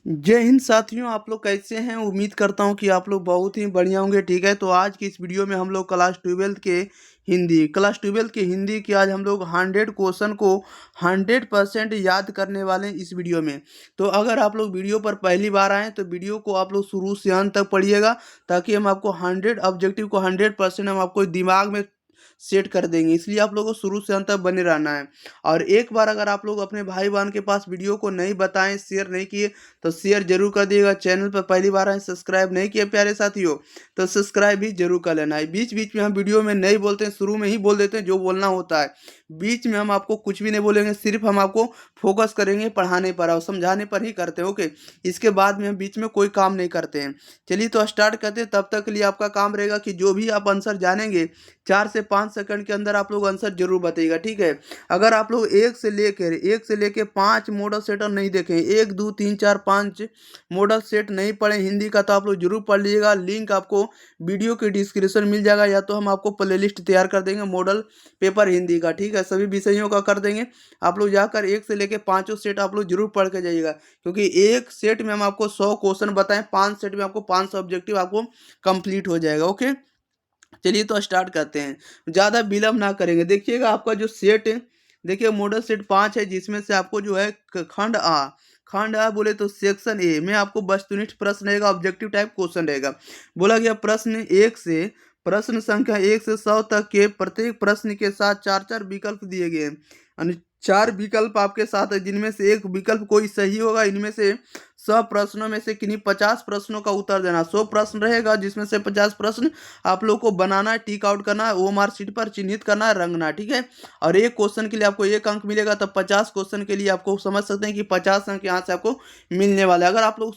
जय हिंद साथियों, आप लोग कैसे हैं। उम्मीद करता हूं कि आप लोग बहुत ही बढ़िया होंगे। ठीक है, तो आज की इस वीडियो में हम लोग क्लास ट्वेल्थ के हिंदी की आज हम लोग 100 क्वेश्चन को 100% याद करने वाले हैं इस वीडियो में। तो अगर आप लोग वीडियो पर पहली बार आए तो वीडियो को आप लोग शुरू से अंत तक पढ़िएगा, ताकि हम आपको 100 ऑब्जेक्टिव को 100% हम आपको दिमाग में सेट कर देंगे। इसलिए आप लोगों को शुरू से अंत तक बने रहना है। और एक बार अगर आप लोग अपने भाई बहन के पास वीडियो को नहीं बताएं, शेयर नहीं किए, तो शेयर जरूर कर दिएगा। चैनल पर पहली बार आए, सब्सक्राइब नहीं किए प्यारे साथियों, तो सब्सक्राइब भी जरूर कर लेना है। बीच बीच में हम वीडियो में नहीं बोलते हैं, शुरू में ही बोल देते हैं जो बोलना होता है। बीच में हम आपको कुछ भी नहीं बोलेंगे, सिर्फ हम आपको फोकस करेंगे पढ़ाने पर और समझाने पर ही करते हैं। ओके, इसके बाद में हम बीच में कोई काम नहीं करते हैं। चलिए तो स्टार्ट करते हैं। तब तक के लिए आपका काम रहेगा कि जो भी आप आंसर जानेंगे 4 से 5 सेकंड के अंदर आप लोग आंसर जरूर बताइएगा। ठीक है, अगर आप लोग एक से लेके 5 मॉडल सेट और नहीं देखें, 1 2 3 4 5 मॉडल सेट नहीं पढ़े हिंदी का, तो आप लोग जरूर पढ़ लीजिएगा। लिंक आपको वीडियो के डिस्क्रिप्शन मिल जाएगा, या तो हम आपको प्लेलिस्ट तैयार कर देंगे मॉडल पेपर हिंदी का। ठीक है, सभी विषयों का कर देंगे। आप लोग जाकर 1 से लेके 5 सेट आप लोग जरूर पढ़ के जाइएगा, क्योंकि एक सेट में हम आपको 100 क्वेश्चन बताएं, 5 सेट में आपको 500 ऑब्जेक्टिव आपको कंप्लीट हो जाएगा। ओके, चलिए तो स्टार्ट करते हैं, ज़्यादा विलम्ब ना करेंगे। देखिएगा आपका जो सेट है, देखिए मॉडल सेट 5 है, जिसमें से आपको जो है खंड आ बोले तो सेक्शन ए में आपको वस्तुनिष्ठ प्रश्न रहेगा, ऑब्जेक्टिव टाइप क्वेश्चन रहेगा। बोला गया प्रश्न संख्या 1 से 100 तक के प्रत्येक प्रश्न के साथ 4 4 विकल्प दिए गए हैं, यानी 4 विकल्प आपके साथ है, जिनमें से एक विकल्प कोई सही होगा। इनमें से 100 प्रश्नों में से किन्हीं 50 प्रश्नों का उत्तर देना। 100 प्रश्न रहेगा, जिसमें से 50 प्रश्न आप लोग को बनाना है, टिक आउट करना है, ओएमआर शीट पर चिन्हित करना है, रंगना है। ठीक है, और एक क्वेश्चन के लिए आपको 1 अंक मिलेगा, तब 50 क्वेश्चन के लिए आपको समझ सकते हैं कि 50 अंक यहाँ से आपको मिलने वाला है। अगर आप लोग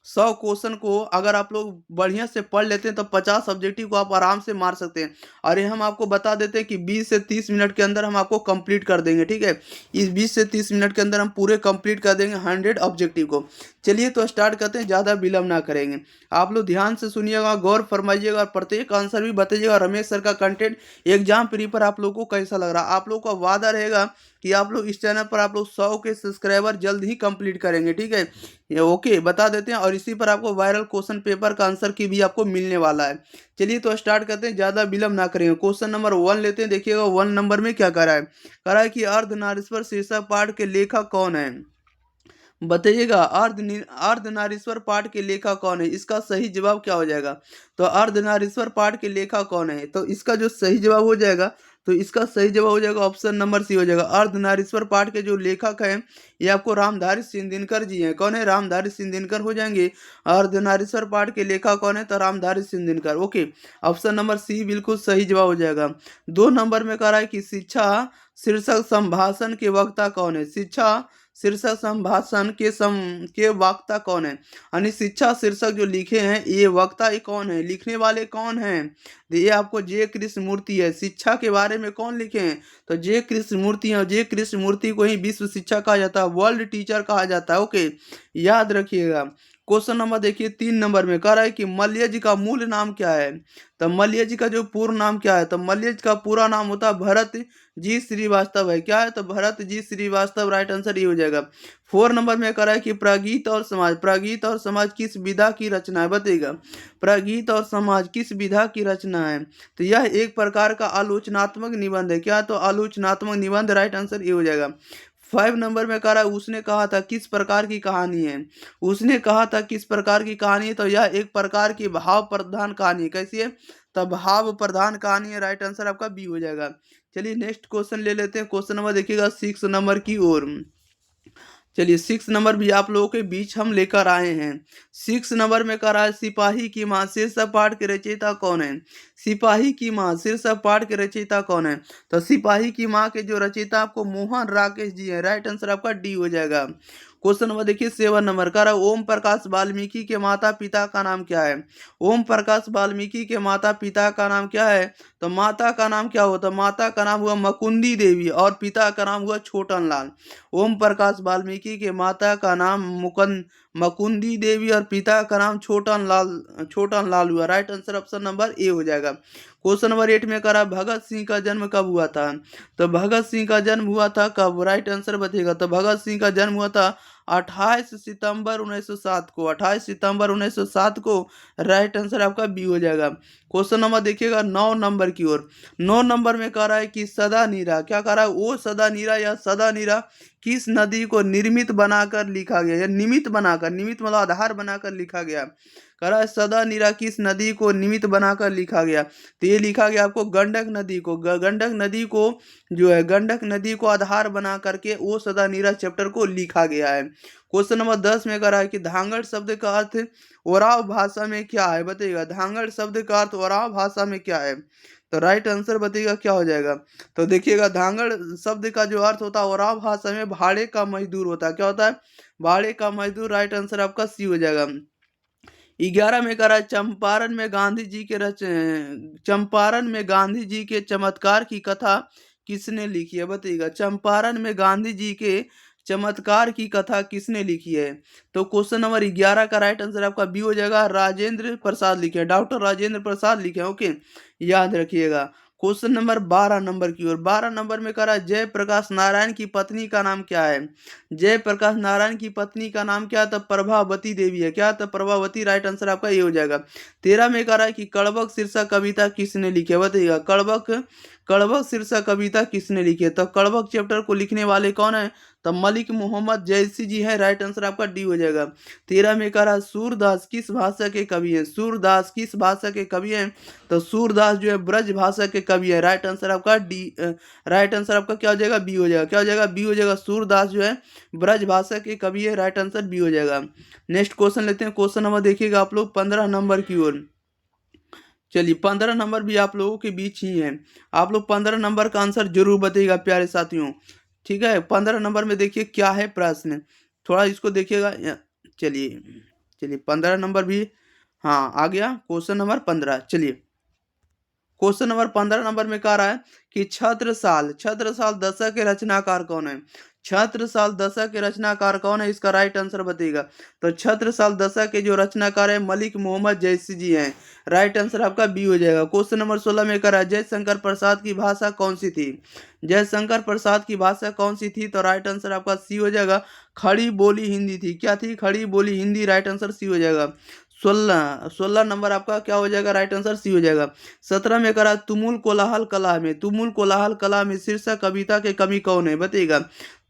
100 क्वेश्चन को अगर आप लोग बढ़िया से पढ़ लेते हैं, तो 50 ऑब्जेक्टिव को आप आराम से मार सकते हैं। और ये हम आपको बता देते हैं कि 20 से 30 मिनट के अंदर हम आपको कंप्लीट कर देंगे। ठीक है, इस 20 से 30 मिनट के अंदर हम पूरे कंप्लीट कर देंगे 100 ऑब्जेक्टिव को। चलिए तो स्टार्ट करते हैं, ज़्यादा विलम्ब ना करेंगे। आप लोग ध्यान से सुनिएगा, गौर फरमाइएगा और प्रत्येक आंसर भी बताइएगा। रमेश सर का कंटेंट एग्जाम प्री पर आप लोगों को कैसा लग रहा है। आप लोगों का वादा रहेगा कि आप लोग इस चैनल पर आप लोग 100 के सब्सक्राइबर जल्द ही कंप्लीट करेंगे। ठीक है, ये ओके बता देते हैं। और इसी पर आपको वायरल क्वेश्चन पेपर का आंसर की भी आपको मिलने वाला है। चलिए तो स्टार्ट करते हैं, ज़्यादा विलम्ब ना करेंगे। क्वेश्चन नंबर 1 लेते हैं। देखिएगा 1 नंबर में क्या करा है। करा है कि अर्धनारीश्वर शीर्षक पाठ के लेखक कौन है। बताइएगा, अर्धनारीश्वर पाठ के लेखक कौन है। इसका सही जवाब क्या हो जाएगा। तो अर्धनारीश्वर पाठ के लेखक कौन है, तो इसका जो सही जवाब हो जाएगा, तो इसका सही जवाब हो जाएगा ऑप्शन नंबर सी हो जाएगा। अर्धनारीश्वर पाठ के जो लेखक हैं, ये आपको रामधारी सिंह दिनकर जी हैं। कौन है, रामधारी सिंह दिनकर हो जाएंगे। अर्धनारीश्वर पाठ के लेखक कौन है, तो Ramdhari Singh Dinkar. Okay, option number C बिल्कुल सही जवाब हो जाएगा। 2 नंबर में कह रहा है कि शिक्षा शीर्षक संभाषण के वक्ता कौन है। शिक्षा शीर्षक संभाषण के वक्ता कौन है, यानी शिक्षा शीर्षक जो लिखे हैं, ये वक्ता ये कौन है, लिखने वाले कौन हैं। तो ये आपको जे कृष्णमूर्ति है। शिक्षा के बारे में कौन लिखे हैं, तो जे कृष्णमूर्ति है। जे कृष्णमूर्ति को ही विश्व शिक्षा कहा जाता है, वर्ल्ड टीचर कहा जाता है। ओके, याद रखिएगा। क्वेश्चन नंबर देखिए 3 नंबर में कह रहा है कि मल्य जी का मूल नाम क्या है। तो मल्य जी का जो पूर्ण नाम क्या है, तो मल्य जी का पूरा नाम होता है भरत जी श्रीवास्तव है। क्या है, तो भरत जी श्रीवास्तव। राइट आंसर ये हो जाएगा। 4 नंबर में कह रहा है कि प्रगीत और समाज किस विधा की रचना है। बताइएगा, प्रगीत और समाज किस विधा की रचना है। तो यह एक प्रकार का आलोचनात्मक निबंध है। क्या, तो आलोचनात्मक निबंध। राइट आंसर ये हो जाएगा। 5 नंबर में कह रहा है उसने कहा था किस प्रकार की कहानी है। उसने कहा था किस प्रकार की कहानी है, तो यह एक प्रकार की भाव प्रधान कहानी है। कैसी है, तो भाव प्रधान कहानी है। राइट आंसर आपका बी हो जाएगा। चलिए नेक्स्ट क्वेश्चन ले लेते हैं। क्वेश्चन नंबर देखिएगा 6 नंबर की ओर। चलिए 6 नंबर भी आप लोगों के बीच हम लेकर आए हैं। 6 नंबर में कह रहा है सिपाही की मां शीर्षक पाठ के रचयिता कौन है। सिपाही की मां शीर्षक पाठ के रचयिता कौन है, तो सिपाही की मां के जो रचयिता आपको मोहन राकेश जी है। राइट आंसर आपका डी हो जाएगा। क्वेश्चन नंबर देखिए 7 नंबर का रहा ओम प्रकाश वाल्मीकि के माता पिता का नाम क्या है। ओम प्रकाश वाल्मीकि के माता पिता का नाम क्या है, तो माता का नाम क्या होता है, माता का नाम हुआ मुकुंदी देवी और पिता का नाम हुआ छोटन लाल। ओम प्रकाश वाल्मीकि के माता का नाम मुकुंदी देवी और पिता का नाम छोटन लाल हुआ। Right answer option number A हो जाएगा। क्वेश्चन नंबर 8 में करा भगत सिंह का जन्म कब हुआ था, तो भगत सिंह का जन्म हुआ था कब। राइट आंसर बताइएगा, तो भगत सिंह का जन्म हुआ था 28 सितंबर 1907 को, 28 सितंबर 1907 को राइट आंसर आपका बी हो जाएगा। क्वेश्चन नंबर देखिएगा 9 नंबर की ओर। 9 नंबर में कह रहा है कि सदा नीरा, क्या कह रहा है, वो सदा नीरा या सदा नीरा किस नदी को निर्मित बनाकर लिखा गया, या निमित्त बनाकर, निमित्त मतलब आधार बनाकर लिखा गया। कह रहा है सदा नीरा किस नदी को निमित्त बनाकर लिखा गया, तो ये लिखा गया आपको गंडक नदी को। गंडक नदी को जो है, गंडक नदी को आधार बना करके वो सदा नीरा चैप्टर को लिखा गया है। क्वेश्चन नंबर 10 में कह रहा है कि धांगड़ शब्द का अर्थ ओराव भाषा में क्या है, बताइएगा। धांगड़ शब्द का अर्थ ओराव भाषा में क्या है, तो राइट आंसर बताइएगा क्या हो जाएगा। तो देखिएगा धांगड़ शब्द का जो अर्थ होता है ओराव भाषा में भाड़े का मजदूर होता है, क्या होता है, भाड़े का मजदूर। राइट आंसर आपका सी हो जाएगा। 11 में कह रहा है चंपारण में गांधी जी के चंपारण में गांधी जी के चमत्कार की कथा किसने लिखी है, बताइएगा। चंपारण में गांधी जी के चमत्कार की कथा किसने लिखी है, तो क्वेश्चन नंबर 11 का राइट आंसर आपका बी हो जाएगा। राजेंद्र प्रसाद लिखे, डॉक्टर राजेंद्र प्रसाद लिखे, ओके, याद रखिएगा। क्वेश्चन नंबर 12 नंबर की ओर। 12 नंबर में कह रहा है जयप्रकाश नारायण की पत्नी का नाम क्या है। जयप्रकाश नारायण की पत्नी का नाम क्या है, तो प्रभावती देवी है, क्या, तो प्रभावती। राइट आंसर आपका ये हो जाएगा। 13 में कह रहा है कि कड़बक शीर्षक कविता किसने लिखी है, बताइएगा। कड़बक कड़बक शीर्षक कविता किसने लिखी है, तो कड़बक चैप्टर को लिखने वाले कौन है, तो मलिक मोहम्मद जैसी जी है। राइट आंसर आपका डी हो जाएगा। 13 में कह रहा है सूरदास किस भाषा के कवि हैं। सूरदास किस भाषा के कवि हैं, तो सूरदास जो है ब्रज भाषा के कवि है। राइट आंसर आपका डी, राइट आंसर आपका क्या हो जाएगा, बी हो जाएगा। क्या हो जाएगा, बी हो जाएगा। सूरदास जो है ब्रज भाषा के कवि है। राइट आंसर बी हो जाएगा। नेक्स्ट क्वेश्चन लेते हैं। क्वेश्चन नंबर देखिएगा आप लोग 15 नंबर की ओर। चलिए 15 नंबर भी आप लोगों के बीच ही है। आप लोग 15 नंबर का आंसर जरूर बताइएगा प्यारे साथियों, ठीक है। 15 नंबर में देखिए क्या है प्रश्न, थोड़ा इसको देखिएगा। चलिए चलिए 15 नंबर भी हाँ आ गया। क्वेश्चन नंबर 15, चलिए क्वेश्चन नंबर 15 नंबर में कह रहा है कि छत्रसाल दशक के रचनाकार कौन है। छत्रसाल दशक के रचनाकार कौन है, इसका राइट आंसर बताइएगा। तो छत्रसाल दशक के जो रचनाकार है मलिक मोहम्मद जैसी जी हैं। राइट आंसर आपका बी हो जाएगा। क्वेश्चन नंबर 16 में कह रहा है जयशंकर प्रसाद की भाषा कौन सी थी। जयशंकर प्रसाद की भाषा कौन सी थी, तो राइट आंसर आपका सी हो जाएगा। खड़ी बोली हिंदी थी, क्या थी, खड़ी बोली हिंदी। राइट आंसर सी हो जाएगा। 16 नंबर आपका क्या हो जाएगा, राइट आंसर सी हो जाएगा। 17 में करा तुमुल कोलाहल कला में शीर्षक कविता के कवि कौन है, बताइएगा।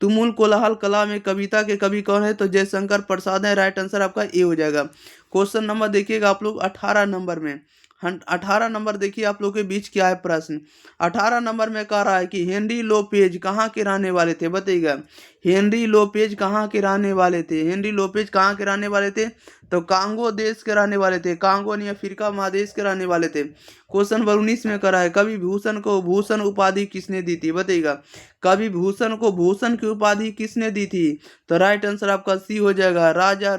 तुमुल कोलाहल कला में कविता के कवि कौन है, तो जयशंकर प्रसाद है। राइट आंसर आपका ए हो जाएगा। क्वेश्चन नंबर देखिएगा आप लोग 18 नंबर में। 18 नंबर देखिए आप लोग के बीच क्या है प्रश्न। 18 नंबर में कह रहा है कि हेनरी लोपेज कहाँ के रहने वाले थे, बताइएगा। हेनरी लोपेज कहाँ के रहने वाले थे, हेनरी लोपेज कहाँ के रहने वाले थे, तो कांगो देश के रहने वाले थे। कांगो नहीं, अफ्रीका महादेश के रहने वाले थे। क्वेश्चन नंबर 19 में करा है कवि भूषण को भूषण उपाधि किसने दी थी, बताइएगा। कवि भूषण को भूषण की उपाधि किसने दी थी, तो राइट आंसर आपका सी हो जाएगा। राजा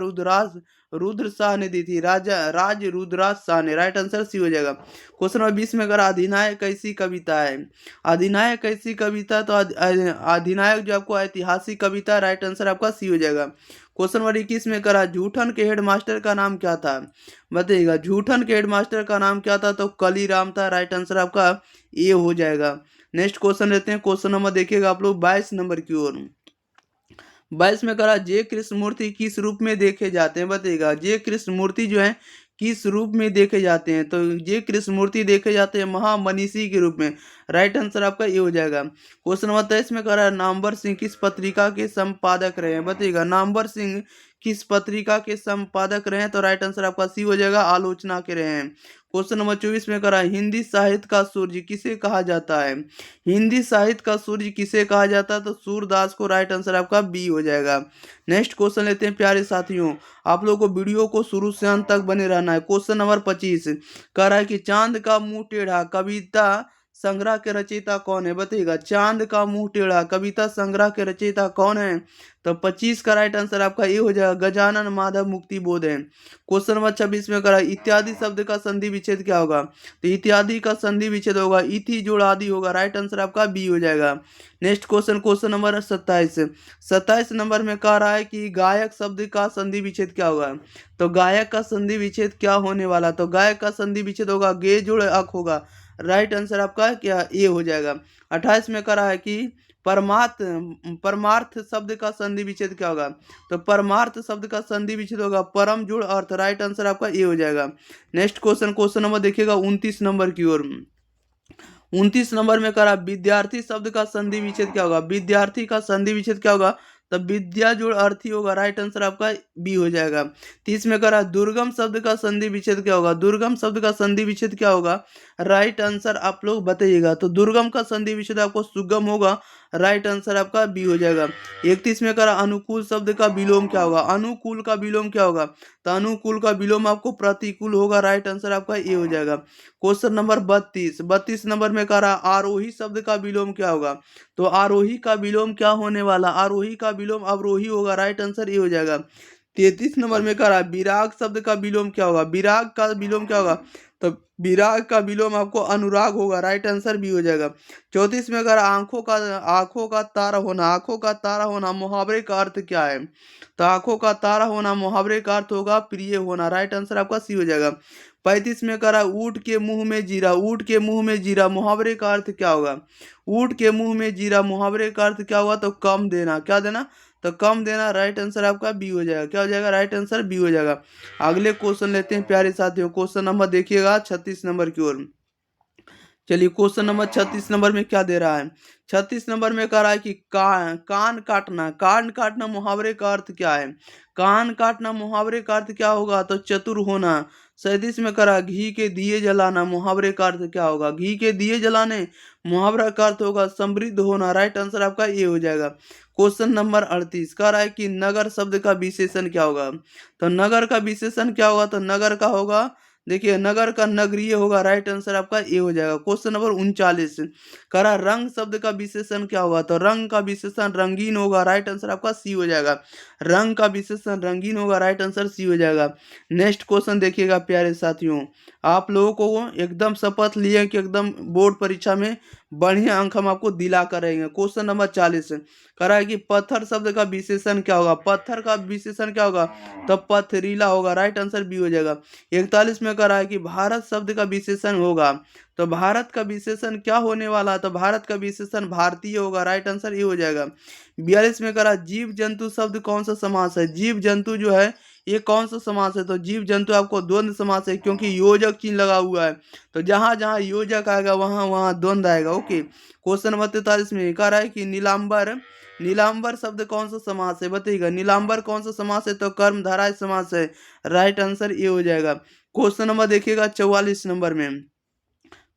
रुद्र शाह ने दी थी, राज रुद्राज शाह ने। राइट आंसर सी हो जाएगा। क्वेश्चन नंबर 20 में करा अधिनायक कैसी कविता है। अधिनायक कैसी कविता, तो अधिनायक जो आपको ऐतिहासिक कविता। राइट आंसर आपका सी हो जाएगा। क्वेश्चन नंबर 21 में करा जूठन के हेडमास्टर का नाम क्या था, बताइएगा। जूठन के हेडमास्टर का नाम क्या था, तो कलीराम था। राइट आंसर आपका ए हो जाएगा। नेक्स्ट क्वेश्चन लेते हैं। क्वेश्चन नंबर देखिएगा आप लोग 22 नंबर की ओर। 22 में करा जे कृष्णमूर्ति किस रूप में देखे जाते हैं, बताइएगा। जे कृष्णमूर्ति जो है किस रूप में देखे जाते हैं, तो जे कृष्णमूर्ति देखे जाते हैं महामनीषी के रूप में। राइट आंसर आपका ये हो जाएगा। क्वेश्चन नंबर 23 में कह रहा है नामवर सिंह किस पत्रिका के संपादक रहे हैं, बताइएगा। नामवर सिंह किस पत्रिका के संपादक रहे हैं, तो राइट आंसर आपका सी हो जाएगा, आलोचना के रहे हैं। क्वेश्चन नंबर 24 में कह रहा है हिंदी साहित्य का सूर्य किसे कहा जाता है। हिंदी साहित्य का सूर्य किसे कहा जाता है, तो सूरदास को। राइट आंसर आपका बी हो जाएगा। नेक्स्ट क्वेश्चन लेते हैं प्यारे साथियों। आप लोगों को वीडियो को शुरू से अंत तक बने रहना है। क्वेश्चन नंबर 25 कह रहा है कि चांद का मुंह टेढ़ा कविता संग्रह के रचयिता कौन है, बताइएगा। चांद का मुंह टेढ़ा कविता संग्रह के रचयिता कौन है, तो 25 का राइट आंसर आपका ये हो जाएगा, गजानन माधव मुक्ति बोध है। क्वेश्चन नंबर 26 में करा इत्यादि शब्द का संधि विच्छेद क्या होगा, तो इत्यादि का संधि विच्छेद होगा इति जोड़ आदि होगा। राइट आंसर आपका बी हो जाएगा। नेक्स्ट क्वेश्चन नंबर 27 नंबर में कह रहा है कि गायक शब्द का संधि विच्छेद क्या होगा, तो गायक का संधि विच्छेद क्या होने वाला, तो गायक का संधि विच्छेद होगा गे जोड़ अक होगा। राइट आंसर आपका क्या ए हो जाएगा। 28 में करा है कि परमार्थ परमार्थ शब्द का संधि विच्छेद क्या होगा? तो परमार्थ शब्द का संधि विच्छेद होगा परम जुड़ अर्थ। राइट आंसर आपका ए हो जाएगा। नेक्स्ट क्वेश्चन, क्वेश्चन नंबर देखिएगा 29 नंबर की ओर। 29 नंबर में करा विद्यार्थी शब्द का संधि विच्छेद क्या होगा? विद्यार्थी का संधि विच्छेद क्या होगा? तब विद्या जोड़ अर्थी होगा। राइट आंसर आपका बी हो जाएगा। 30 में करा दुर्गम शब्द का संधि विच्छेद क्या होगा? दुर्गम शब्द का संधि विच्छेद क्या होगा? राइट आंसर आप लोग बताइएगा। तो दुर्गम का संधि विच्छेद आपको सुगम होगा। राइट आंसर आपका बी हो जाएगा। 31 में करा अनुकूल शब्द का विलोम क्या होगा? अनुकूल का विलोम क्या होगा? तो अनुकूल का विलोम आपको प्रतिकूल होगा। राइट आंसर आपका ए हो जाएगा। क्वेश्चन नंबर 32 नंबर में कह रहा आरोही शब्द का विलोम क्या होगा? तो आरोही का विलोम क्या होने वाला? आरोही का विलोम अवरोही होगा। राइट आंसर ये हो जाएगा। 33 नंबर में कह रहा विराग शब्द का विलोम क्या होगा? विराग का विलोम क्या होगा? तो विराग का विलोम आपको अनुराग होगा। राइट आंसर भी हो जाएगा। 34 में अगर आंखों का तारा होना, आंखों का तारा होना मुहावरे का अर्थ क्या है? तो आंखों का तारा होना मुहावरे का अर्थ होगा प्रिय होना। राइट आंसर आपका सी हो जाएगा। 35 में करा ऊँट के मुंह में जीरा, ऊँट के मुंह में जीरा मुहावरे का अर्थ क्या होगा? ऊँट के मुंह में जीरा मुहावरे का अर्थ क्या होगा? तो कम देना। क्या देना? तो कम देना। राइट आंसर आपका बी हो जाएगा। क्या हो जाएगा? राइट आंसर बी हो जाएगा। अगले क्वेश्चन लेते हैं प्यारे साथियों। क्वेश्चन नंबर देखिएगा 36 नंबर की ओर। चलिए क्वेश्चन नंबर 36 नंबर में क्या दे रहा है? 36 नंबर में कह रहा है कि कान काटना, कान काटना मुहावरे का अर्थ क्या है? कान काटना मुहावरे का अर्थ क्या होगा? तो चतुर होना। 37 में करा घी के दिए जलाना मुहावरे का अर्थ क्या होगा? घी के दिए जलाने मुहावरा का अर्थ होगा समृद्ध होना। राइट आंसर आपका ये हो जाएगा। क्वेश्चन नंबर 38 कह रहा है कि नगर शब्द का विशेषण क्या होगा? तो नगर का विशेषण क्या होगा? तो नगर का होगा, देखिए नगर का नगरीय होगा। राइट आंसर आपका ए हो जाएगा। क्वेश्चन नंबर 39 करा रंग शब्द का विशेषण क्या होगा? तो रंग का विशेषण रंगीन होगा। राइट आंसर आपका सी हो जाएगा। रंग का विशेषण रंगीन होगा। राइट आंसर सी हो जाएगा। नेक्स्ट क्वेश्चन देखिएगा प्यारे साथियों। आप लोगों को एकदम शपथ लिए कि एकदम बोर्ड परीक्षा में बढ़िया अंक हम आपको दिला करेंगे। क्वेश्चन नंबर 40 करा है कि पत्थर शब्द का विशेषण क्या होगा? पत्थर का विशेषण क्या होगा? तो पथरीला होगा। राइट आंसर बी हो जाएगा। 41 में करा है कि भारत शब्द का विशेषण होगा। तो भारत का विशेषण क्या होने वाला है? तो भारत का विशेषण भारतीय होगा। राइट आंसर ये हो जाएगा। 42 में करा जीव जंतु शब्द कौन सा समास है? जीव जंतु जो है ये कौन सा समास है? तो जीव जंतु आपको द्वंद्व समास है, क्योंकि योजक चिन्ह लगा हुआ है। तो जहां जहां योजक आएगा वहां वहां द्वंद्व आएगा। ओके। क्वेश्चन नंबर 43 में कह रहा है कि नीलांबर, नीलांबर शब्द कौन सा समास है? बताइएगा नीलांबर कौन सा समास है? तो कर्मधारय समास है। राइट आंसर ये हो जाएगा। क्वेश्चन नंबर देखिएगा 44 नंबर में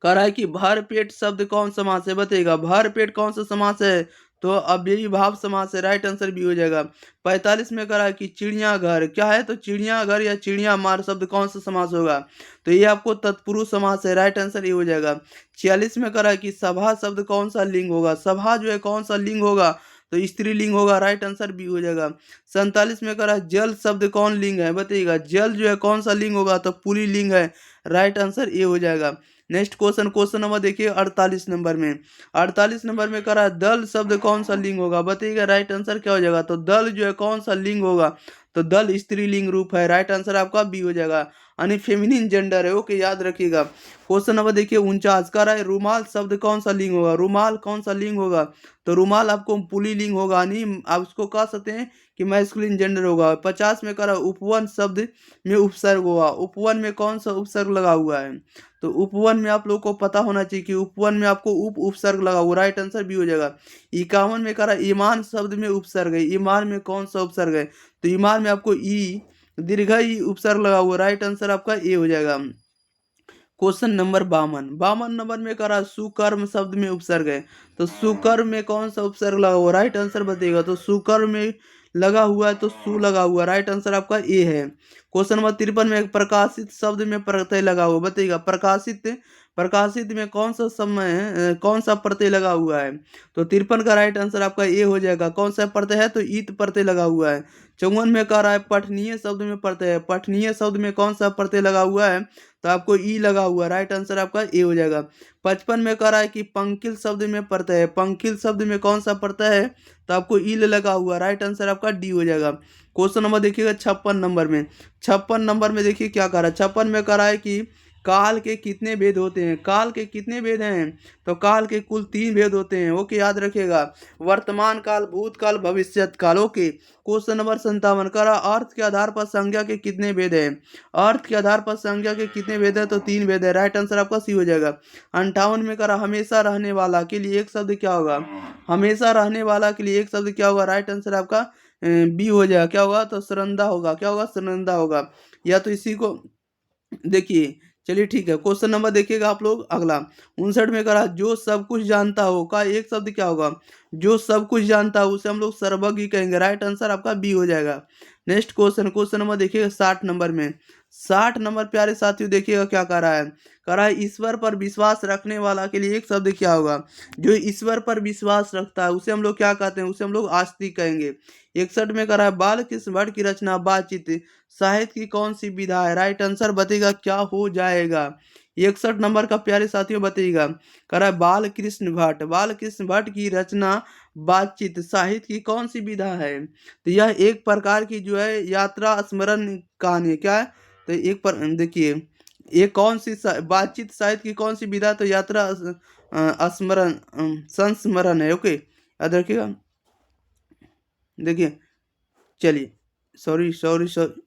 कह रहा है कि भर पेट शब्द कौन समास है? बताइएगा भर पेट कौन सा समास है? तो अव्ययी भाव समास है। राइट आंसर भी हो जाएगा। 45 में कह रहा है कि चिड़ियाघर क्या है? तो चिड़ियाघर या चिड़िया मार शब्द कौन सा समास होगा? तो ये आपको तत्पुरुष समास है। राइट आंसर ये हो जाएगा। 46 में कह रहा है कि सभा शब्द कौन सा लिंग होगा? सभा जो है कौन सा लिंग होगा? तो स्त्रीलिंग होगा। राइट आंसर बी हो जाएगा। 47 में कह रहा है जल शब्द कौन लिंग है? बताइएगा जल जो है कौन सा लिंग होगा? तो पुल्लिंग है। राइट आंसर ये हो जाएगा। नेक्स्ट क्वेश्चन, क्वेश्चन नंबर देखिए 48 नंबर में। 48 नंबर में कह रहा है दल शब्द कौन सा लिंग होगा? बताइएगा राइट आंसर क्या हो जाएगा? तो दल जो है कौन सा लिंग होगा? तो दल स्त्रीलिंग रूप है। राइट आंसर आपका बी हो जाएगा। यानी फेमिनिन जेंडर है। ओके, याद रखिएगा। क्वेश्चन नंबर देखिए 49 कह रहा है रुमाल शब्द कौन सा लिंग होगा? रुमाल कौन सा लिंग होगा? तो रुमाल आपको पुल्लिंग होगा, यानी आप उसको कह सकते हैं कि मैस्कुलिन जेंडर होगा। 50 में कह रहा है उपवन शब्द में उपसर्ग होगा। उपवन में कौन सा उपसर्ग लगा हुआ है? तो उपवन में आप लोग को पता होना चाहिए कि उपवन में आपको उपसर्ग लगा हुआ। राइट आंसर भी हो जाएगा। 51 में कह रहा है ईमान शब्द में उपसर्ग है। ईमान में कौन सा उपसर्ग है? तो ईमान में आपको ई दीर्घ ई उपसर्ग लगा हुआ। राइट आंसर आपका ए हो जाएगा। क्वेश्चन नंबर 52 नंबर में कह रहा है सुकर्म शब्द में उपसर्ग है। तो सुकर्म में कौन सा उपसर्ग लगा हुआ? राइट आंसर बताइएगा। तो सुकर्म में लगा हुआ है तो सु लगा हुआ। राइट आंसर आपका ए है। क्वेश्चन नंबर 53 में प्रकाशित शब्द में प्रत्यय लगा हुआ। बताइएगा प्रकाशित, प्रकाशित में कौन सा समय कौन सा प्रत्यय लगा हुआ है? तो 53 का राइट आंसर आपका ए हो जाएगा। कौन सा प्रत्यय है? तो ईत प्रत्यय लगा हुआ है। 54 में कह रहा है पठनीय शब्द में प्रत्यय है। पठनीय शब्द में कौन सा प्रत्यय लगा हुआ है? तो आपको ई लगा हुआ। राइट आंसर आपका ए हो जाएगा। 55 में कह रहा है कि पंकिल शब्द में प्रत्यय है। पंकिल शब्द में कौन सा प्रत्यय है? तो आपको ई लगा हुआ। राइट आंसर आपका डी हो जाएगा। क्वेश्चन नंबर देखिएगा 56 नंबर में। 56 नंबर में देखिए क्या कह रहा है। 56 में कह रहा है कि काल के कितने भेद होते हैं? काल के कितने भेद हैं? तो काल के कुल 3 भेद होते हैं। ओके, याद रखिएगा। वर्तमान काल, भूतकाल, भविष्यत काल। ओके, क्वेश्चन नंबर 57 करा, अर्थ के आधार पर संज्ञा के कितने भेद हैं? अर्थ के आधार पर संज्ञा के कितने भेद है? तो 3 भेद है। राइट आंसर आपका सी हो जाएगा। 58 में करा, हमेशा रहने वाला के लिए एक शब्द क्या होगा? हमेशा रहने वाला के लिए एक शब्द क्या होगा? राइट आंसर आपका बी हो जाएगा। क्या होगा? तो सरंदा होगा। क्या होगा? सरंदा होगा। या तो इसी को देखिए, चलिए ठीक है। क्वेश्चन नंबर देखिएगा आप लोग अगला। 59 में करा, जो सब कुछ जानता हो का एक शब्द क्या होगा? जो सब कुछ जानता हो उसे हम लोग सर्वज्ञ कहेंगे। राइट आंसर आपका बी हो जाएगा। नेक्स्ट क्वेश्चन, क्वेश्चन नंबर देखिएगा 60 नंबर में। 60 नंबर प्यारे साथियों देखिएगा क्या कह रहा है। कह रहा है ईश्वर पर विश्वास रखने वाला के लिए एक शब्द क्या होगा? जो ईश्वर पर विश्वास रखता है उसे हम लोग क्या कहते हैं? उसे हम लोग आस्तिक कहेंगे। 61 में कह रहा है, बालकृष्ण भट्ट की रचना बातचीत साहित्य की कौन सी विधा है? राइट आंसर बताइएगा क्या हो जाएगा। 61 नंबर का प्यारे साथियों बताइएगा। कह रहा है बालकृष्ण भट्ट की रचना बातचीत साहित्य की कौन सी विधा है? तो यह एक प्रकार की जो है यात्रा स्मरण कहानी है। क्या है? तो एक पर देखिए, ये कौन सी बातचीत साहित्य की कौन सी विधा? तो यात्रा स्मरण संस्मरण है। ओके, याद रखिएगा। देखिए, चलिए, सॉरी सॉरी सॉरी,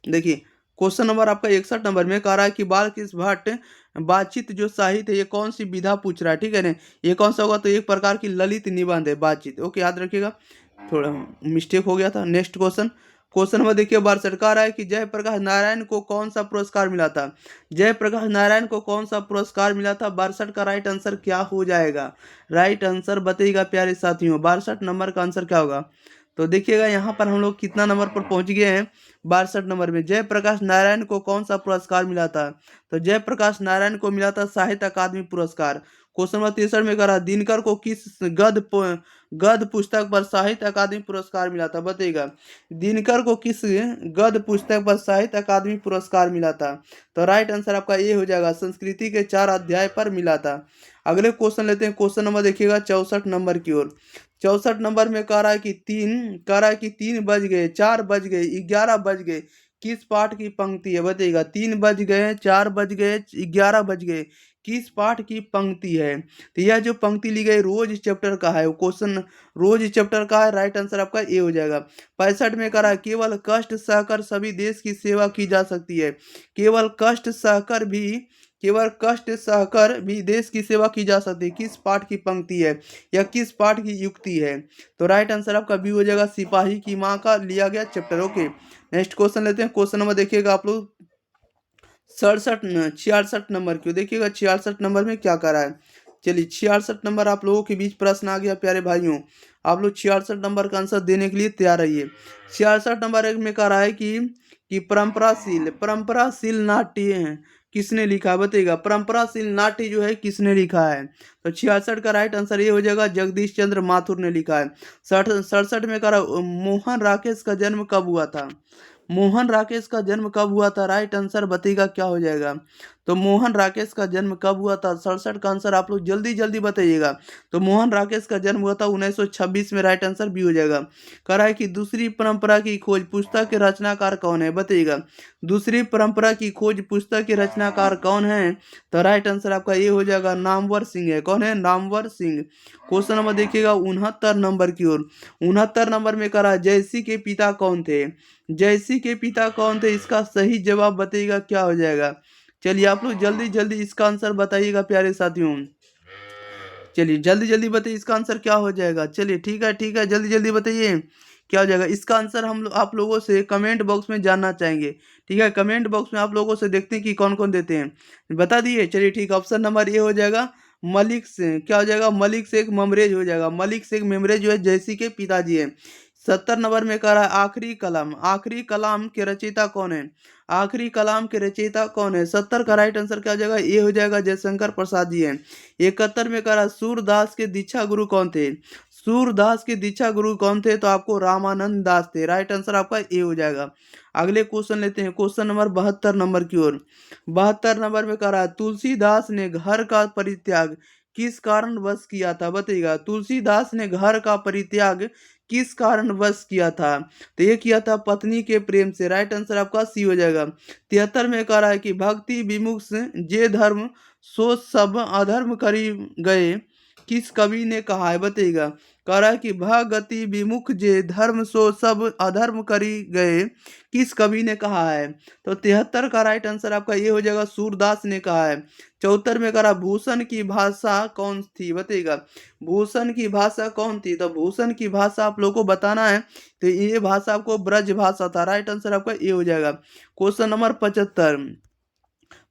देखिए क्वेश्चन नंबर आपका 61 नंबर में कह रहा है कि बालकृष्ण भट्ट बातचीत जो साहित्य है ये कौन सी विधा पूछ रहा है। ठीक है ना, ये कौन सा होगा? तो एक प्रकार की ललित निबंध है बातचीत। ओके, याद रखिएगा, थोड़ा मिस्टेक हो गया था। नेक्स्ट क्वेश्चन, क्वेश्चन नंबर देखिए, बार सरकार है कि जयप्रकाश नारायण को कौन सा पुरस्कार मिला था? जयप्रकाश नारायण को कौन सा पुरस्कार मिला था? 62 का राइट आंसर क्या हो जाएगा? राइट आंसर बताइएगा प्यारे साथियों। 62 नंबर का आंसर क्या होगा? तो देखिएगा यहाँ पर हम लोग कितना नंबर पर पहुंच गए हैं? 62 नंबर में। जयप्रकाश नारायण को कौन सा पुरस्कार मिला था? तो जयप्रकाश नारायण को मिला था साहित्य अकादमी पुरस्कार। क्वेश्चन नंबर 63 में करा, दिनकर को किस गद्य पुस्तक पर साहित्य अकादमी पुरस्कार मिला था? बताइएगा, दिनकर को किस गद्य पुस्तक पर साहित्य अकादमी पुरस्कार मिला था? तो राइट आंसर आपका ये हो जाएगा, संस्कृति के 4 अध्याय पर मिला था। अगले क्वेश्चन लेते हैं। क्वेश्चन नंबर देखिएगा 64 नंबर की ओर। 64 नंबर में कह रहा है कि 3 बज गए, 4 बज गए, 11 बज गए, किस पाठ की पंक्ति है? बताइएगा, 3 बज गए, 4 बज गए, 11 बज गए, किस पाठ की पंक्ति है? तो यह जो पंक्ति ली गई रोज चैप्टर का है। वो क्वेश्चन रोज चैप्टर का है। राइट आंसर आपका ए हो जाएगा। 65 में करा, केवल कष्ट सहकर सभी देश की सेवा की जा सकती है। केवल कष्ट सहकर भी देश की सेवा की जा सकती है, किस पाठ की पंक्ति है या किस पाठ की युक्ति है? तो राइट आंसर आपका बी हो जाएगा, सिपाही की माँ का लिया गया चैप्टर। ओके, नेक्स्ट क्वेश्चन लेते हैं। क्वेश्चन नंबर देखिएगा आप लोग 66 नंबर क्यों। देखिएगा 66 नंबर में क्या कर रहा है। चलिए 66 नंबर आप लोगों के बीच प्रश्न आ गया प्यारे भाइयों। आप लोग 66 नंबर का आंसर देने के लिए तैयार रहिए। 66 नंबर एक में कह रहा है कि परंपराशील नाट्य किसने लिखा? बताइएगा, परंपराशील नाट्य जो है किसने लिखा है? तो 66 का राइट आंसर ये हो जाएगा, जगदीश चंद्र माथुर ने लिखा है। 67 में कह रहा, मोहन राकेश का जन्म कब हुआ था? मोहन राकेश का जन्म कब हुआ था? राइट आंसर बताइएगा क्या हो जाएगा। तो मोहन राकेश का जन्म कब हुआ था? 67 का आंसर आप लोग जल्दी जल्दी बताइएगा। तो मोहन राकेश का जन्म हुआ था 1926 में। राइट आंसर बी हो जाएगा। कह रहा है कि दूसरी परंपरा की खोज पुस्तक के रचनाकार कौन है? बताइएगा, दूसरी परंपरा की खोज पुस्तक के रचनाकार कौन है? तो राइट आंसर आपका ये हो जाएगा, नामवर सिंह है। कौन है? नामवर सिंह। क्वेश्चन नंबर देखिएगा 69 नंबर की ओर। 69 नंबर में कह रहा है, जयसी के पिता कौन थे? जयसी के पिता कौन थे? इसका सही जवाब बताइएगा क्या हो जाएगा। चलिए आप लोग जल्दी जल्दी इसका आंसर बताइएगा प्यारे साथियों। चलिए जल्दी जल्दी बताइए इसका आंसर क्या हो जाएगा। चलिए ठीक है ठीक है, जल्दी जल्दी बताइए क्या हो जाएगा। इसका आंसर आप लोगों से कमेंट बॉक्स में जानना चाहेंगे। ठीक है, कमेंट बॉक्स में आप लोगों से देखते हैं कि कौन कौन देते हैं, बता दिए। चलिए ठीक, ऑप्शन नंबर ए हो जाएगा मलिक से, क्या हो जाएगा, मलिक शेख ममरेज हो जाएगा। मलिक शेख ममरेज जो है जयसी के पिताजी है। 70 नंबर में कह रहा है आखिरी कलाम, आखिरी कलाम के रचयिता कौन है? आखिरी कलाम के रचयिता कौन है? 70 का राइट आंसर क्या हो जाएगा, ये हो जाएगा जयशंकर प्रसाद जी है। 71 में कह रहा सूरदास के दीक्षा गुरु कौन थे? सूरदास के दीक्षा गुरु कौन थे? तो आपको रामानंद दास थे। राइट आंसर आपका ए हो जाएगा। अगले क्वेश्चन लेते हैं, क्वेश्चन नंबर 72 नंबर की ओर। 72 नंबर में कह रहा है तुलसीदास ने घर का परित्याग किस कारणवश किया था? बताइएगा, तुलसीदास ने घर का परित्याग किस कारणवश किया था? तो ये किया था पत्नी के प्रेम से। राइट आंसर आपका सी हो जाएगा। 73 में कह रहा है कि भक्ति विमुख से जे धर्म सो सब अधर्म करी गए, किस कवि ने कहा है? बताइएगा। कह रहा है कि भगति विमुख जे धर्म सो सब अधर्म करी गए, किस कवि ने कहा है? तो 73 का राइट आंसर आपका ये हो जाएगा, सूरदास ने कहा है। 74 में करा भूषण की भाषा कौन थी? बताइएगा। भूषण की भाषा कौन थी? तो भूषण की भाषा आप लोगों को बताना है। तो ये भाषा आपको ब्रज भाषा था। राइट आंसर आपका ये हो जाएगा। Question number 75।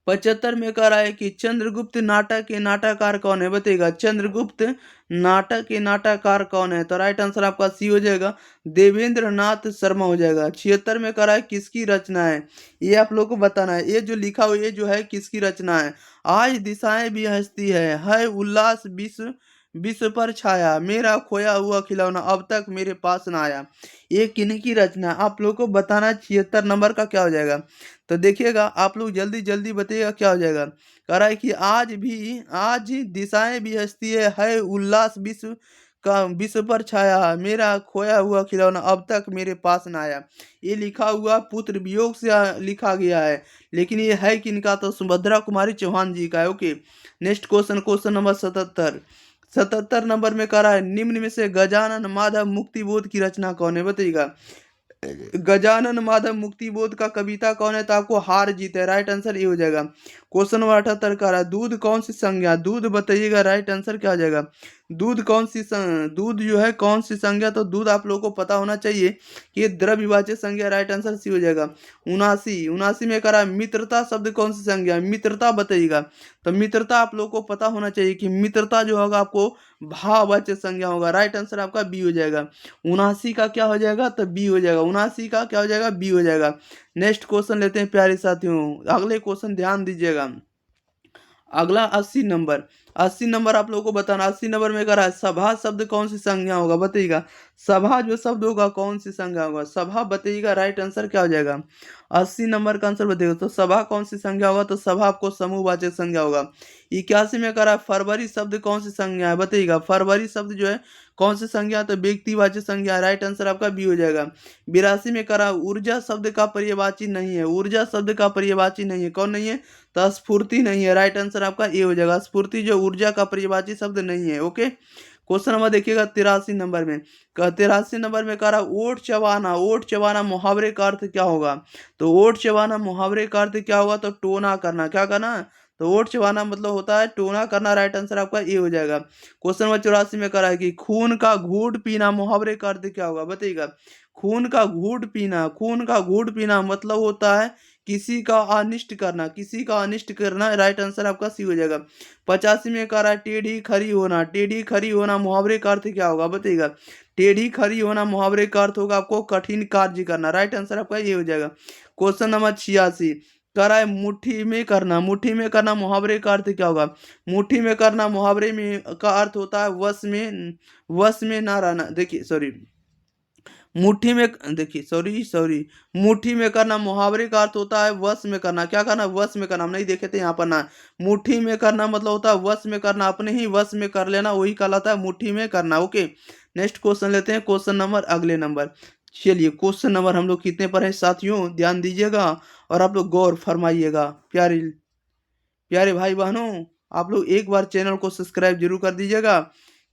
75 में कह रहा है कि चंद्रगुप्त नाटक के नाटककार कौन है? बताइएगा। चंद्रगुप्त नाटक के नाटककार कौन है? तो राइट आंसर आपका सी हो जाएगा, देवेंद्र नाथ शर्मा हो जाएगा। 76 में कह रहा है किसकी रचना है? ये आप लोग को बताना है। ये जो लिखा हुआ ये जो है किसकी रचना है? आज दिशाएं भी हंसती है उल्लास विश्व विश्व पर छाया, मेरा खोया हुआ खिलौना अब तक मेरे पास ना आया। ये किन्हीं रचना है? आप लोग को बताना है। 76 नंबर का क्या हो जाएगा? तो देखिएगा, आप लोग जल्दी जल्दी बताइएगा क्या हो जाएगा। कह रहा है कि आज दिशाएं भी हंसती है उल्लास विश्व पर छाया, मेरा खोया हुआ खिलौना अब तक मेरे पास ना आया। ये लिखा हुआ पुत्र वियोग से लिखा गया है, लेकिन ये है किनका? तो सुभद्रा कुमारी चौहान जी का है। Okay, next question, question number 77। 77 number में कह रहा है निम्न में से गजानन माधव मुक्तिबोध की रचना कौन है? बताइएगा। गजानन माधव मुक्तिबोध का कविता कौन है? तो आपको हार जीत है। राइट आंसर ये हो जाएगा। क्वेश्चन नंबर 78 का रहा है दूध कौन सी संज्ञा? दूध बताइएगा। राइट आंसर क्या हो जाएगा? दूध जो है कौन सी संज्ञा? तो दूध आप लोगों को पता होना चाहिए कि ये द्रव्यवाचक संज्ञा। राइट आंसर सी हो जाएगा। 79 में करा मित्रता शब्द कौन सी संज्ञा है? मित्रता बताइएगा। तो मित्रता आप लोगों को पता होना चाहिए कि मित्रता जो होगा आपको भाववाचक संज्ञा होगा। राइट आंसर आपका बी हो जाएगा। 79 का क्या हो जाएगा? तो बी हो जाएगा। 79 का क्या हो जाएगा? बी हो जाएगा। नेक्स्ट क्वेश्चन लेते हैं प्यारे साथियों। अगले क्वेश्चन ध्यान दीजिएगा। अगला 80 नंबर। 80 नंबर आप लोगों को बताना। 80 नंबर में कह रहा है सभा शब्द कौन सी संज्ञा होगा? बताइएगा। सभा जो शब्द होगा कौन सी संज्ञा होगा? सभा बताइएगा। राइट आंसर क्या हो जाएगा? 80 नंबर का आंसर बताइएगा। तो सभा कौन सी संज्ञा होगा? तो सभा आपको समूहवाचक संज्ञा होगा। 81 में कह रहा है फरवरी शब्द कौन सी संज्ञा है? बताइएगा। फरवरी शब्द जो है कौन सी संज्ञा? तो व्यक्तिवाचक संज्ञा है। राइट आंसर आपका बी हो जाएगा। 82 में कह रहा है ऊर्जा शब्द का पर्यायवाची नहीं है। ऊर्जा शब्द का पर्यायवाची नहीं है। कौन नहीं है? तो स्फूर्ति नहीं है। राइट आंसर आपका ए हो जाएगा। स्फूर्ति जो ऊर्जा का पर्यायवाची शब्द नहीं है। ओके, क्वेश्चन नंबर देखिएगा 83 नंबर में। 83 नंबर में कह रहा ओट चबाना। ओट चबाना मुहावरे का अर्थ क्या होगा? तो ओट चबाना मुहावरे का अर्थ क्या होगा? तो टोना करना। क्या करना? तो ओट चबाना मतलब होता है टोना करना। राइट आंसर आपका ए हो जाएगा। क्वेश्चन नंबर 84 में कह रहा है कि खून का घूंट पीना मुहावरे का अर्थ क्या होगा? बताइएगा। खून का घूंट पीना। खून का घूंट पीना मतलब होता है किसी का अनिष्ट करना। किसी का अनिष्ट करना। राइट आंसर आपका सी हो जाएगा। 85 में कह रहा है टेढ़ी खड़ी होना। टेढ़ी खड़ी होना मुहावरे का अर्थ क्या होगा? बताइएगा। टेढ़ी खड़ी होना मुहावरे का अर्थ होगा आपको कठिन कार्य करना। राइट आंसर आपका ये हो जाएगा। क्वेश्चन नंबर 86 कह रहा है मुट्ठी में करना। मुट्ठी में करना मुहावरे का अर्थ क्या होगा? मुट्ठी में करना मुहावरे में का अर्थ होता है वश में ना रहना। देखिए सॉरी, मुट्ठी में देखिए सॉरी मुट्ठी में करना मुहावरे का अर्थ होता है वश में करना। क्या करना? वश में करना। हम नहीं देखे थे यहाँ पर ना। मुट्ठी में करना मतलब होता है वश में करना, अपने ही वश में कर लेना, वही कहलाता है मुट्ठी में करना। ओके, नेक्स्ट क्वेश्चन लेते हैं। क्वेश्चन नंबर अगले नंबर। चलिए, क्वेश्चन नंबर हम लोग कितने पर हैं साथियों? ध्यान दीजिएगा और आप लोग गौर फरमाइएगा। प्यारे प्यारे भाई बहनों, आप लोग एक बार चैनल को सब्सक्राइब जरूर कर दीजिएगा,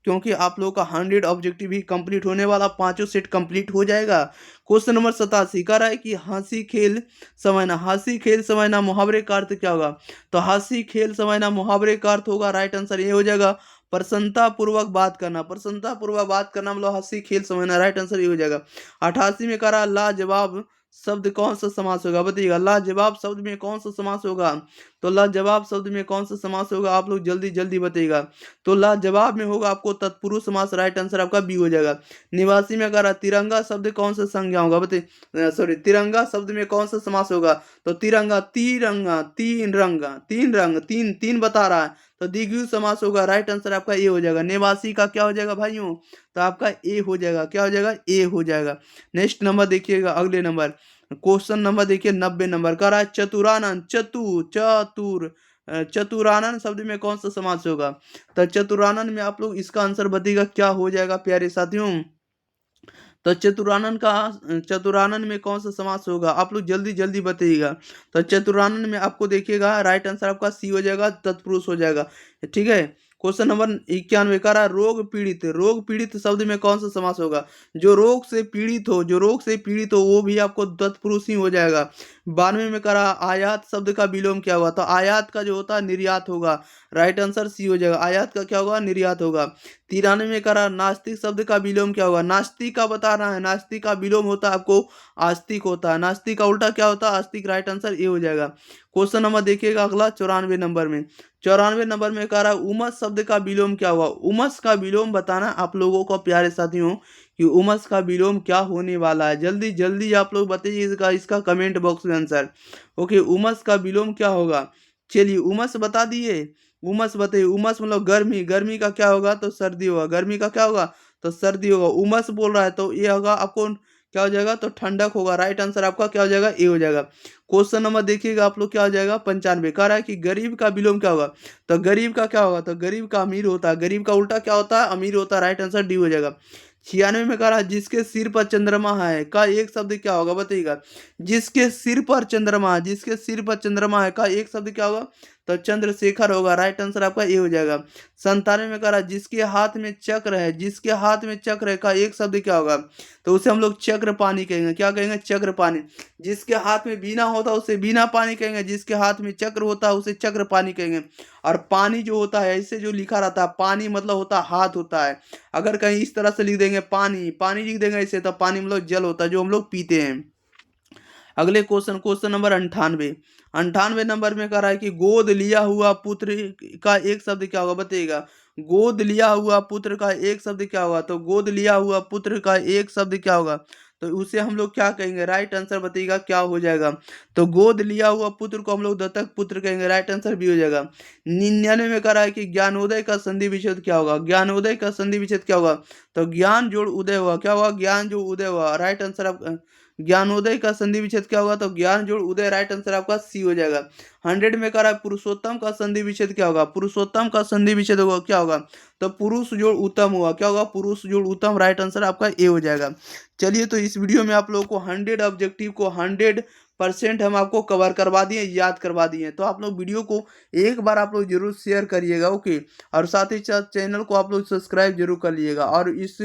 क्योंकि आप लोगों का 100 ऑब्जेक्टिव ही कंप्लीट होने वाला, पांचों सेट कंप्लीट हो जाएगा। क्वेश्चन नंबर 87 कह रहा है कि हंसी खेल समझना। हंसी खेल समझना मुहावरे का अर्थ क्या होगा? तो हंसी खेल समझना मुहावरे का अर्थ होगा, राइट आंसर ये हो जाएगा, प्रसन्नता पूर्वक बात करना। प्रसन्नता पूर्वक बात करना मतलब हंसी खेल समझना। राइट आंसर ये हो जाएगा। 88 में कह रहा है लाजवाब शब्द कौन सा समास होगा? बताइएगा। लाजवाब शब्द में कौन सा समास होगा? तो लाजवाब शब्द में कौन सा समास होगा? आप लोग जल्दी जल्दी बताइएगा। तो लाजवाब में होगा आपको तत्पुरुष समास। राइट आंसर आपका बी हो जाएगा। 89 में अगर तिरंगा शब्द कौन सा संज्ञा होगा? बताइए। सॉरी, तिरंगा शब्द में कौन सा समास होगा? तो तिरंगा तिरंगा तीन रंगा तीन रंग तीन तीन बता रहा है, तो द्विगु समास होगा। राइट आंसर आपका ए हो जाएगा। 89 का क्या हो जाएगा भाइयों? तो आपका ए हो जाएगा। क्या हो जाएगा? ए हो जाएगा। नेक्स्ट नंबर देखिएगा, अगले नंबर। क्वेश्चन नंबर देखिए 90 नंबर का रहा है चतुरानन। चतुरानन शब्द में कौन सा समास होगा? तो चतुरानन में आप लोग इसका आंसर बताइएगा क्या हो जाएगा प्यारे साथियों? तो चतुरानन में कौन सा समास होगा, आप लोग जल्दी जल्दी बताइएगा। तो चतुरानन में आपको देखिएगा राइट आंसर आपका सी हो जाएगा, तत्पुरुष हो जाएगा। ठीक है। क्वेश्चन नंबर 91 कह रहा है रोग पीड़ित शब्द में कौन सा समास होगा। जो रोग से पीड़ित हो वो भी आपको तत्पुरुष ही हो जाएगा। 92 में कह रहा आयात शब्द का विलोम क्या हुआ, तो आयात का जो होता है निर्यात होगा। राइट आंसर सी हो जाएगा, आयात का क्या होगा, निर्यात होगा। 93 में कह रहा नास्तिक शब्द का विलोम क्या होगा, नास्तिक का बता रहा है, नास्तिक का विलोम होता है आपको आस्तिक होता है, नास्तिक का उल्टा क्या होता है, आस्तिक। राइट आंसर ये हो जाएगा। क्वेश्चन नंबर देखिएगा अगला 94 नंबर में। 94 नंबर में कह रहा है उमस शब्द का विलोम क्या हुआ। उमस का विलोम बताना आप लोगों को प्यारे साथियों कि उमस का विलोम क्या होने वाला है। जल्दी जल्दी आप लोग बताइए इसका कमेंट बॉक्स में आंसर। ओके, उमस का विलोम क्या होगा। चलिए उमस बता दिए, उमस बताइए। उमस मतलब गर्मी, गर्मी का क्या होगा, तो सर्दी होगा। गर्मी का क्या होगा, तो सर्दी होगा। उमस बोल रहा है तो ये होगा आपको क्या हो जाएगा, तो ठंडक होगा। राइट आंसर आपका क्या हो जाएगा, ये हो जाएगा। क्वेश्चन नंबर देखिएगा आप लोग क्या हो जाएगा 95। कह रहा है कि गरीब का विलोम क्या होगा, तो गरीब का क्या होगा, तो गरीब का अमीर होता है। गरीब का उल्टा क्या होता है, अमीर होता है। राइट आंसर डी हो जाएगा। 96 में कह रहा है जिसके सिर पर चंद्रमा है का एक शब्द क्या होगा, बताइएगा। जिसके सिर पर चंद्रमा है, जिसके सिर पर चंद्रमा है का एक शब्द क्या होगा, तो चंद्रशेखर होगा। राइट आंसर आपका ये हो जाएगा। 97 में कह रहा है जिसके हाथ में चक्र है, जिसके हाथ में चक्र है का एक शब्द क्या होगा, तो उसे हम लोग चक्र पानी कहेंगे। क्या कहेंगे, चक्र पानी। जिसके हाथ में बीना होता है उसे बीना पानी कहेंगे, जिसके हाथ में चक्र होता है उसे चक्र पानी कहेंगे। और पानी जो होता है इससे जो लिखा रहता है, पानी मतलब होता है हाथ होता है। अगर कहीं इस तरह से लिख देंगे पानी, पानी लिख देंगे इसे, तो पानी मतलब जल होता है जो हम लोग पीते हैं। अगले क्वेश्चन नंबर 98 नंबर में कह रहा है कि गोद लिया हुआ पुत्र का एक शब्द क्या होगा, बताइएगा। गोद लिया हुआ पुत्र का एक शब्द क्या होगा, तो गोद लिया हुआ पुत्र का एक शब्द क्या होगा, तो उसे हम लोग क्या कहेंगे। राइट आंसर बताइएगा क्या हो जाएगा, तो गोद लिया हुआ पुत्र को हम लोग दत्तक पुत्र कहेंगे। राइट आंसर भी हो जाएगा। 99 में कह रहा है कि ज्ञानोदय का संधि विच्छेद क्या होगा। ज्ञानोदय का संधि विच्छेद क्या होगा, तो ज्ञान जोड़ उदय हुआ। क्या हुआ, ज्ञान जो उदय हुआ। राइट आंसर आप ज्ञानोदय का संधि विच्छेद क्या होगा, तो ज्ञान जोड़ उदय। राइट आंसर आपका सी हो जाएगा। 100 में कह रहा है पुरुषोत्तम का संधि विच्छेद क्या होगा। पुरुषोत्तम का संधि विच्छेद होगा क्या होगा, तो पुरुष जोड़ उत्तम हुआ। क्या होगा, पुरुष जोड़ उत्तम। राइट आंसर आपका ए हो जाएगा। चलिए तो इस वीडियो में आप लोगों को 100 ऑब्जेक्टिव को 100% हम आपको कवर करवा दिए, याद करवा दिए। तो आप लोग वीडियो को एक बार आप लोग जरूर शेयर करिएगा। ओके, और साथ ही साथ चैनल को आप लोग सब्सक्राइब जरूर कर लीजिएगा। और इस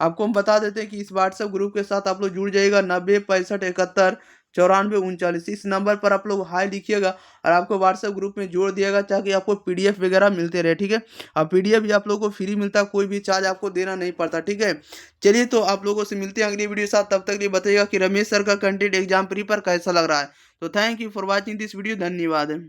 आपको हम बता देते हैं कि इस व्हाट्सएप ग्रुप के साथ आप लोग जुड़ जाइएगा 90 65 71 94 39। इस नंबर पर आप लोग हाई लिखिएगा और आपको व्हाट्सएप ग्रुप में जोड़ दिएगा ताकि आपको पीडीएफ वगैरह मिलते रहे। ठीक है, और पीडीएफ भी आप लोगों को फ्री मिलता है, कोई भी चार्ज आपको देना नहीं पड़ता। ठीक है, चलिए तो आप लोगों से मिलते हैं अगली वीडियो के साथ। तब तक ये बताइएगा कि रमेश सर का कंटेंट एग्जाम प्री पर कैसा लग रहा है। तो thank you for watching this video, धन्यवाद।